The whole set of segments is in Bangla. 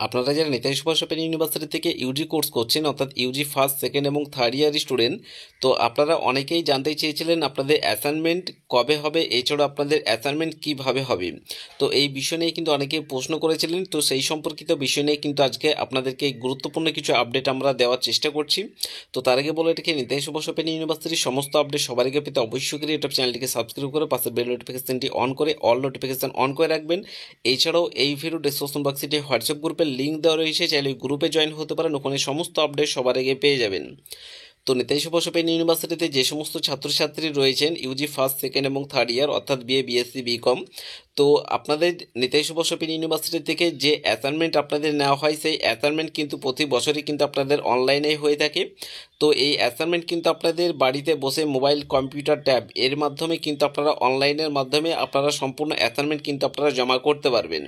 আপনারা যারা নেতাজি সুভাষ ওপেন ইউনিভার্সিটি থেকে ইউজি কোর্স করছেন অর্থাৎ ইউজি ফার্স্ট সেকেন্ড এবং থার্ড ইয়ার স্টুডেন্ট, তো আপনারা অনেকেই জানতে চেয়েছিলেন আপনাদের অ্যাসাইনমেন্ট কবে হবে, এছাড়া আপনাদের অ্যাসাইনমেন্ট কিভাবে হবে। তো এই বিষয় নিয়ে কিন্তু অনেকেই প্রশ্ন করেছিলেন, তো সেই সম্পর্কিত বিষয় নিয়ে কিন্তু আজকে আপনাদেরকে গুরুত্বপূর্ণ কিছু আপডেট আমরা দেওয়ার চেষ্টা করছি। তো তার আগে বলে রেখে নেতাজি সুভাষ ওপেন ইউনিভার্সিটির সমস্ত আপডেট সবার আগে পেতে অবশ্যই করে ইউটিউব চ্যানেলটিকে সাবস্ক্রাইব করে পাশে বেল নোটিফিকেশনটি অন করে অল নোটিফিকেশন অন করে রাখবেন। এছাড়াও এই ভিডিও ডিসক্রিপশন বক্সে হোয়াটসঅ্যাপ গ্রুপের লিঙ্ক দেওয়া রয়েছে, চাইলে গ্রুপে জয়েন হতে পারেন, ওখানে সমস্ত আপডেট সবার আগে পেয়ে যাবেন। তো নেতাজি সুভাষ ওপেন ইউনিভার্সিটিতে যে সমস্ত ছাত্রছাত্রী রয়েছেন ইউজি ফার্স্ট সেকেন্ড এবং থার্ড ইয়ার অর্থাৎ বিএ বিএসসি বিকম, তো আপনাদের নেতাজি সুভাষ ওপেন ইউনিভার্সিটি থেকে যে অ্যাসাইনমেন্ট আপনাদের নেওয়া হয় সেই অ্যাসাইনমেন্ট কিন্তু প্রতি বছরই কিন্তু আপনাদের অনলাইনে হয়ে থাকে। তো এই অ্যাসাইনমেন্ট কিন্তু আপনাদের বাড়িতে বসে মোবাইল কম্পিউটার ট্যাব এর মাধ্যমে কিন্তু আপনারা অনলাইনের মাধ্যমে আপনারা সম্পূর্ণ অ্যাসাইনমেন্ট কিন্তু আপনারা জমা করতে পারবেন।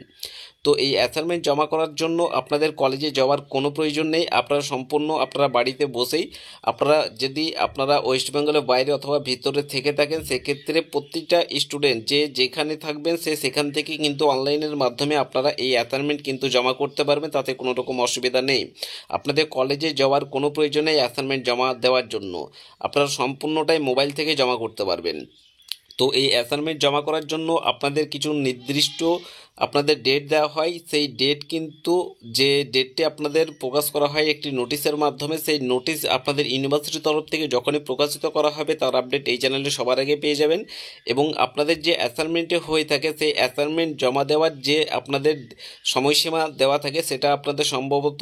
তো এই অ্যাসাইনমেন্ট জমা করার জন্য আপনাদের কলেজে যাওয়ার কোনো প্রয়োজন নেই, আপনারা সম্পূর্ণ আপনারা বাড়িতে বসেই আপনারা যদি আপনারা ওয়েস্ট বেঙ্গলের বাইরে অথবা ভিতরে থেকে থাকেন সেক্ষেত্রে প্রত্যেকটা স্টুডেন্ট যে যেখানে থাকবেন সেখান থেকে কিন্তু অনলাইনের মাধ্যমে আপনারা এই অ্যাসাইনমেন্ট কিন্তু জমা করতে পারবেন, তাতে কোনো রকম অসুবিধা নেই। আপনাদের কলেজে যাওয়ার কোনো প্রয়োজন নেই অ্যাসাইনমেন্ট জমা দেওয়ার জন্য, আপনারা সম্পূর্ণটাই মোবাইল থেকে জমা করতে পারবেন। তো এই অ্যাসাইনমেন্ট জমা করার জন্য আপনাদের কিছু নির্দিষ্ট আপনাদের ডেট দেওয়া হয়, সেই ডেট কিন্তু যে ডেটটি আপনাদের প্রকাশ করা হয় একটি নোটিশের মাধ্যমে, সেই নোটিশ আপনাদের ইউনিভার্সিটির তরফ থেকে যখনই প্রকাশিত করা হবে তার আপডেট এই চ্যানেলে সবার আগে পেয়ে যাবেন। এবং আপনাদের যে অ্যাসাইনমেন্টে হয়ে থাকে সেই অ্যাসাইনমেন্ট জমা দেওয়ার যে আপনাদের সময়সীমা দেওয়া থাকে সেটা আপনাদের সম্ভবত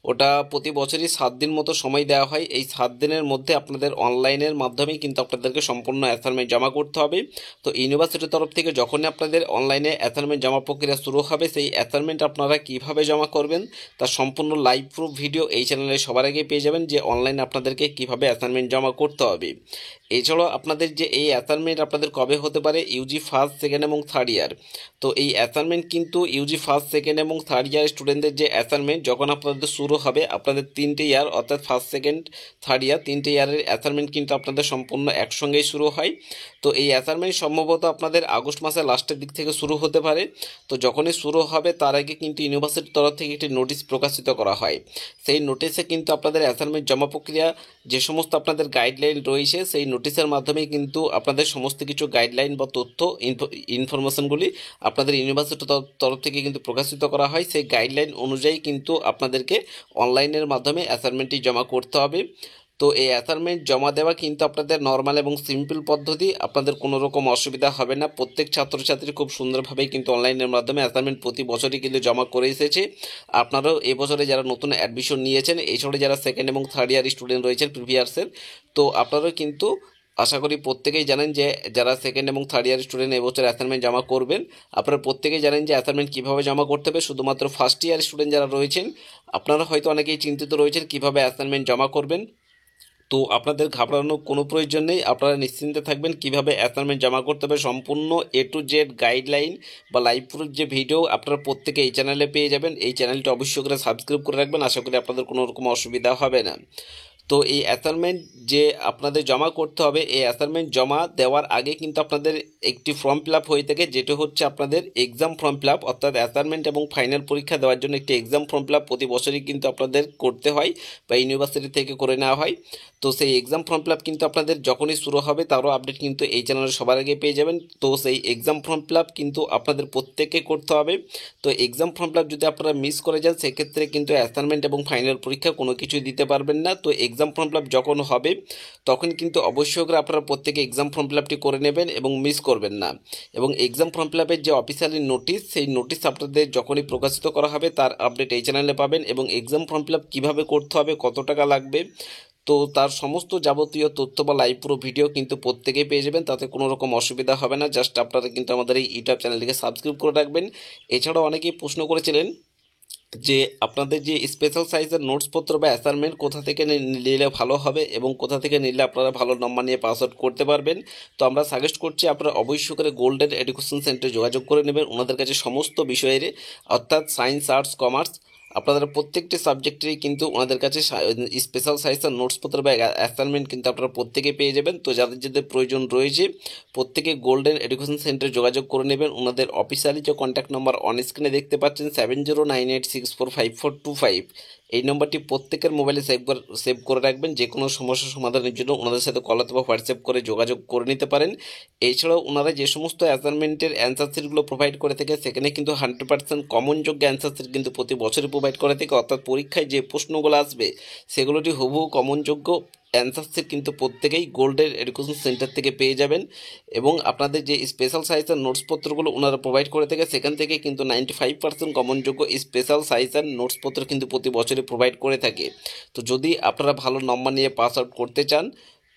ওটা প্রতি বছরই 7 দিন মতো সময় দেওয়া হয়। এই 7 দিনের মধ্যে আপনাদের অনলাইনের মাধ্যমেই কিন্তু আপনাদেরকে সম্পূর্ণ অ্যাসাইনমেন্ট জমা করতে হবে। তো ইউনিভার্সিটির তরফ থেকে যখনই আপনাদের অনলাইনে অ্যাসাইনমেন্ট জমা প্রক্রিয়া শুরু হবে সেই অ্যাসাইনমেন্ট আপনারা কিভাবে জমা করবেন তার সম্পূর্ণ লাইভ প্রুফ ভিডিও এই চ্যানেলে সবার আগে পেয়ে যাবেন, যে অনলাইনে আপনাদেরকে কিভাবে অ্যাসাইনমেন্ট জমা করতে হবে। এছাড়াও আপনাদের যে এই অ্যাসাইনমেন্ট আপনাদের কবে হতে পারে ইউজি ফার্স্ট সেকেন্ড এবং থার্ড ইয়ার, তো এই অ্যাসাইনমেন্ট কিন্তু ইউজি ফার্স্ট সেকেন্ড এবং থার্ড ইয়ার স্টুডেন্টদের যে অ্যাসাইনমেন্ট যখন আপনাদের শুরু হবে আপনাদের 3টে ইয়ার অর্থাৎ ফার্স্ট সেকেন্ড থার্ড ইয়ার 3টে ইয়ারের অ্যাসাইনমেন্ট কিন্তু আপনাদের সম্পূর্ণ একসঙ্গেই শুরু হয়। তো এই অ্যাসাইনমেন্ট সম্ভবত আপনাদের আগস্ট মাসের লাস্টের দিক থেকে শুরু হতে পারে। তো যখনই শুরু হবে তার আগে কিন্তু ইউনিভার্সিটির তরফ থেকে একটি নোটিশ প্রকাশিত করা হয়, সেই নোটিশে কিন্তু আপনাদের অ্যাসাইনমেন্ট জমা প্রক্রিয়া যে সমস্ত আপনাদের গাইডলাইন রয়েছে সেই নোটিশের মাধ্যমে কিন্তু আপনাদের সমস্ত কিছু গাইডলাইন বা তথ্য ইনফরমেশনগুলি আপনাদের ইউনিভার্সিটির তরফ থেকে কিন্তু প্রকাশিত করা হয়। সেই গাইডলাইন অনুযায়ী কিন্তু আপনাদেরকে অনলাইনের মাধ্যমে অ্যাসাইনমেন্টটি জমা করতে হবে। তো এই অ্যাসাইনমেন্ট জমা দেওয়া কিন্তু আপনাদের নর্মাল এবং সিম্পল পদ্ধতি, আপনাদের কোনো রকম অসুবিধা হবে না। প্রত্যেক ছাত্রছাত্রী খুব সুন্দরভাবেই কিন্তু অনলাইনের মাধ্যমে অ্যাসাইনমেন্ট প্রতি বছরই কিন্তু জমা করে এসেছে। আপনারাও এবছরে যারা নতুন অ্যাডমিশন নিয়েছেন, এছাড়া যারা সেকেন্ড এবং থার্ড ইয়ার স্টুডেন্ট রয়েছেন প্রিভিয়াসের, তো আপনারাও কিন্তু আশা করি প্রত্যেকেই জানেন যে যারা সেকেন্ড এবং থার্ড ইয়ার স্টুডেন্ট এবছর অ্যাসাইনমেন্ট জমা করবেন আপনারা প্রত্যেকেই জানেন যে অ্যাসাইনমেন্ট কীভাবে জমা করতে হবে। শুধুমাত্র ফার্স্ট ইয়ার স্টুডেন্ট যারা রয়েছেন আপনারা হয়তো অনেকেই চিন্তিত রয়েছেন কীভাবে অ্যাসাইনমেন্ট জমা করবেন, তো আপনাদের ঘাবড়ানোর কোনো প্রয়োজন নেই, আপনারা নিশ্চিন্তে থাকবেন কিভাবে অ্যাসাইনমেন্ট জমা করতে হবে। সম্পূর্ণ A to Z গাইডলাইন বা লাইভ প্রুফ যে ভিডিও আপনারা প্রত্যেকে এই চ্যানেলে পেয়ে যাবেন। এই চ্যানেলটি অবশ্যই করে সাবস্ক্রাইব করে রাখবেন, আশা করি আপনাদের কোনো রকম অসুবিধা হবে না। তো এই অ্যাসাইনমেন্ট যে আপনাদের জমা করতে হবে, এই অ্যাসাইনমেন্ট জমা দেওয়ার আগে কিন্তু আপনাদের একটি ফর্ম ফিল আপ হয়ে থাকে, যেটা হচ্ছে আপনাদের এক্সাম ফর্ম ফিল আপ, অর্থাৎ অ্যাসাইনমেন্ট এবং ফাইনাল পরীক্ষা দেওয়ার জন্য একটি এক্সাম ফর্ম ফিল আপ প্রতি বছরই কিন্তু আপনাদের করতে হয় বা ইউনিভার্সিটি থেকে করে নেওয়া হয়। তো সেই এক্সাম ফর্ম ফিল আপ কিন্তু আপনাদের যখনই শুরু হবে তারও আপডেট কিন্তু এই চ্যানেলে সবার আগে পেয়ে যাবেন। তো সেই এক্সাম ফর্ম ফিল আপ কিন্তু আপনাদের প্রত্যেককে করতে হবে। তো এক্সাম ফর্ম ফিল আপ যদি আপনারা মিস করে যান সেক্ষেত্রে কিন্তু অ্যাসাইনমেন্ট এবং ফাইনাল পরীক্ষা কোনো কিছুই দিতে পারবেন না। তো এক্সাম ফর্ম ফিল আপ যখন হবে তখন কিন্তু অবশ্যই করে আপনারা প্রত্যেকে এক্সাম ফর্ম ফিল আপটি করে নেবেন এবং মিস করবেন না। এবং এক্সাম ফর্ম ফিল আপের যে অফিসিয়ালি নোটিশ সেই নোটিশ আপনাদের যখনই প্রকাশিত করা হবে তার আপডেট এই চ্যানেলে পাবেন। এবং এক্সাম ফর্ম ফিল আপ কীভাবে করতে হবে, কত টাকা লাগবে, তো তার সমস্ত যাবতীয় তথ্য বা লাইভ পুরো ভিডিও কিন্তু প্রত্যেকেই পেয়ে যাবেন, তাতে কোনো রকম অসুবিধা হবে না। জাস্ট আপনারা কিন্তু আমাদের এই ইউটিউব চ্যানেলটিকে সাবস্ক্রাইব করে রাখবেন। এছাড়াও অনেকেই প্রশ্ন করেছিলেন যে আপনাদের যে স্পেশাল সাইজের নোটসপত্র বা অ্যাসাইনমেন্ট কোথা থেকে নিলে ভালো হবে এবং কোথা থেকে নিলে আপনারা ভালো নম্বর নিয়ে পাস আউট করতে পারবেন। তো আমরা সাজেস্ট করছি আপনারা অবশ্যই করে গোল্ডেন এডুকেশন সেন্টারে যোগাযোগ করে নেবেন। ওনাদের কাছে সমস্ত বিষয়ের অর্থাৎ সায়েন্স, আর্টস, কমার্স আপনারা প্রত্যেকটি সাবজেক্টেরই কিন্তু ওনাদের কাছে স্পেশাল সাজেশন নোটসপত্র বা অ্যাসাইনমেন্ট কিন্তু আপনারা প্রত্যেকে পেয়ে যাবেন। তো যাদের যাদের প্রয়োজন রয়েছে প্রত্যেকে গোল্ডেন এডুকেশন সেন্টারে যোগাযোগ করে নেবেন। ওনাদের অফিসিয়ালি যে কন্ট্যাক্ট নাম্বার অন স্ক্রিনে দেখতে পাচ্ছেন 7098645425, এই নম্বরটি প্রত্যেকের মোবাইলে সেভ করে রাখবেন। যে কোনো সমস্যা সমাধানের জন্য ওনাদের সাথে কল অথবা হোয়াটসঅ্যাপ করে যোগাযোগ করে নিতে পারেন। এছাড়াও ওনারা যে সমস্ত অ্যাসাইনমেন্টের অ্যান্সার শিটগুলো প্রোভাইড করে থাকে সেখানে কিন্তু 100% কমন যোগ্য অ্যান্সার শিট কিন্তু প্রতি বছরই প্রোভাইড করে থাকে, অর্থাৎ পরীক্ষায় যে প্রশ্নগুলো আসবে সেগুলোটি হুবহু কমন যোগ্য অ্যান্সার শিট কিন্তু প্রত্যেকেই গোল্ডেন এডুকেশন সেন্টার থেকে পেয়ে যাবেন। এবং আপনাদের যে স্পেশাল সাজেশন নোটসপত্রগুলো ওনারা প্রোভাইড করে থাকে সেখান থেকে কিন্তু 95% কমনযোগ্য স্পেশাল সাজেশন নোটসপত্র কিন্তু প্রতি বছরই প্রোভাইড করে থাকে। তো যদি আপনারা ভালো নম্বর নিয়ে পাস আউট করতে চান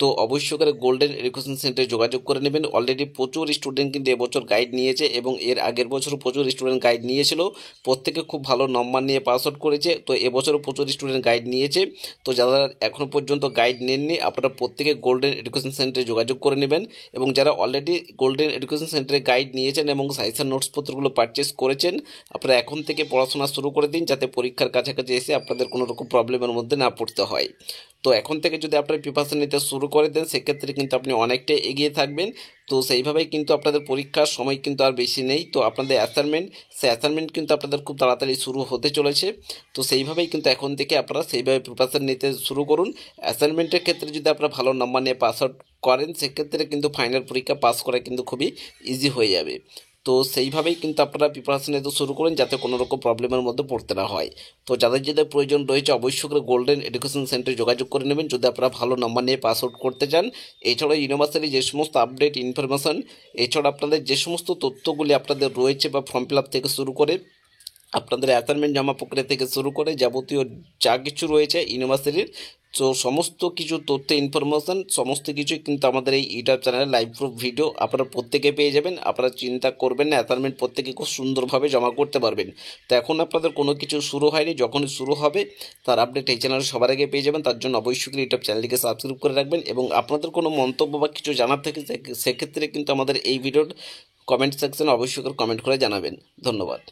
তো অবশ্যই করে গোল্ডেন এডুকেশন সেন্টারে যোগাযোগ করে নেবেন। অলরেডি প্রচুর স্টুডেন্ট কিন্তু এবছর গাইড নিয়েছে এবং এর আগের বছরও প্রচুর স্টুডেন্ট গাইড নিয়েছিল, প্রত্যেকে খুব ভালো নম্বর নিয়ে পাস আউট করেছে। তো এবছরও প্রচুর স্টুডেন্ট গাইড নিয়েছে। তো যারা এখনও পর্যন্ত গাইড নেননি আপনারা প্রত্যেকে গোল্ডেন এডুকেশন সেন্টারে যোগাযোগ করে নেবেন। এবং যারা অলরেডি গোল্ডেন এডুকেশন সেন্টারে গাইড নিয়েছেন এবং সাজেশন নোটসপত্রগুলো পারচেস করেছেন আপনারা এখন থেকে পড়াশোনা শুরু করে দিন, যাতে পরীক্ষার কাছাকাছি এসে আপনাদের কোনো রকম প্রবলেমের মধ্যে না পড়তে হয়। তো এখন থেকে যদি আপনারা প্রিপারেশন নিতে শুরু করে দেন সেক্ষেত্রে কিন্তু আপনি অনেকটাই এগিয়ে থাকবেন। তো সেইভাবেই কিন্তু আপনাদের পরীক্ষার সময় কিন্তু আর বেশি নেই। তো আপনাদের সেই অ্যাসাইনমেন্ট কিন্তু আপনাদের খুব তাড়াতাড়ি শুরু হতে চলেছে। তো সেইভাবেই কিন্তু এখন থেকে আপনারা সেইভাবে প্রিপারেশন নিতে শুরু করুন। অ্যাসাইনমেন্টের ক্ষেত্রে যদি আপনারা ভালো নাম্বার নিয়ে পাস আউট করেন সেক্ষেত্রে কিন্তু ফাইনাল পরীক্ষা পাস করা কিন্তু খুবই ইজি হয়ে যাবে। তো সেইভাবেই কিন্তু আপনারা প্রিপারেশন নিতে শুরু করুন যাতে কোনো রকম প্রবলেমের মধ্যে পড়তে না হয়। তো যাদের যাদের প্রয়োজন রয়েছে অবশ্যই করে গোল্ডেন এডুকেশন সেন্টারে যোগাযোগ করে নেবেন যদি আপনারা ভালো নাম্বার নিয়ে পাস আউট করতে চান। এছাড়াও ইউনিভার্সিটি যে সমস্ত আপডেট ইনফরমেশন, এছাড়া আপনাদের যে সমস্ত তথ্যগুলি আপনাদের রয়েছে বা ফর্ম ফিল আপ থেকে শুরু করে আপনাদের অ্যাসাইনমেন্ট জমা প্রক্রিয়া থেকে শুরু করে যাবতীয় যা কিছু রয়েছে ইউনিভার্সিটির, তো সমস্ত কিছু তথ্য ইনফরমেশন সমস্ত কিছুই কিন্তু আমাদের এই ইউটিউব চ্যানেলে লাইভ প্রুফ ভিডিও আপনারা প্রত্যেকে পেয়ে যাবেন। আপনারা চিন্তা করবেন না, অ্যাসাইনমেন্ট প্রত্যেকে খুব সুন্দরভাবে জমা করতে পারবেন। তো এখন আপনাদের কোনো কিছু শুরু হয়নি, যখনই শুরু হবে তার আপডেট এই চ্যানেলে সবার আগে পেয়ে যাবেন। তার জন্য অবশ্যই ইউটিউব চ্যানেলটিকে সাবস্ক্রাইব করে রাখবেন এবং আপনাদের কোনো মন্তব্য বা কিছু জানার থাকে সেক্ষেত্রে কিন্তু আমাদের এই ভিডিওর কমেন্ট সেকশনে অবশ্যই করে কমেন্ট করে জানাবেন। ধন্যবাদ।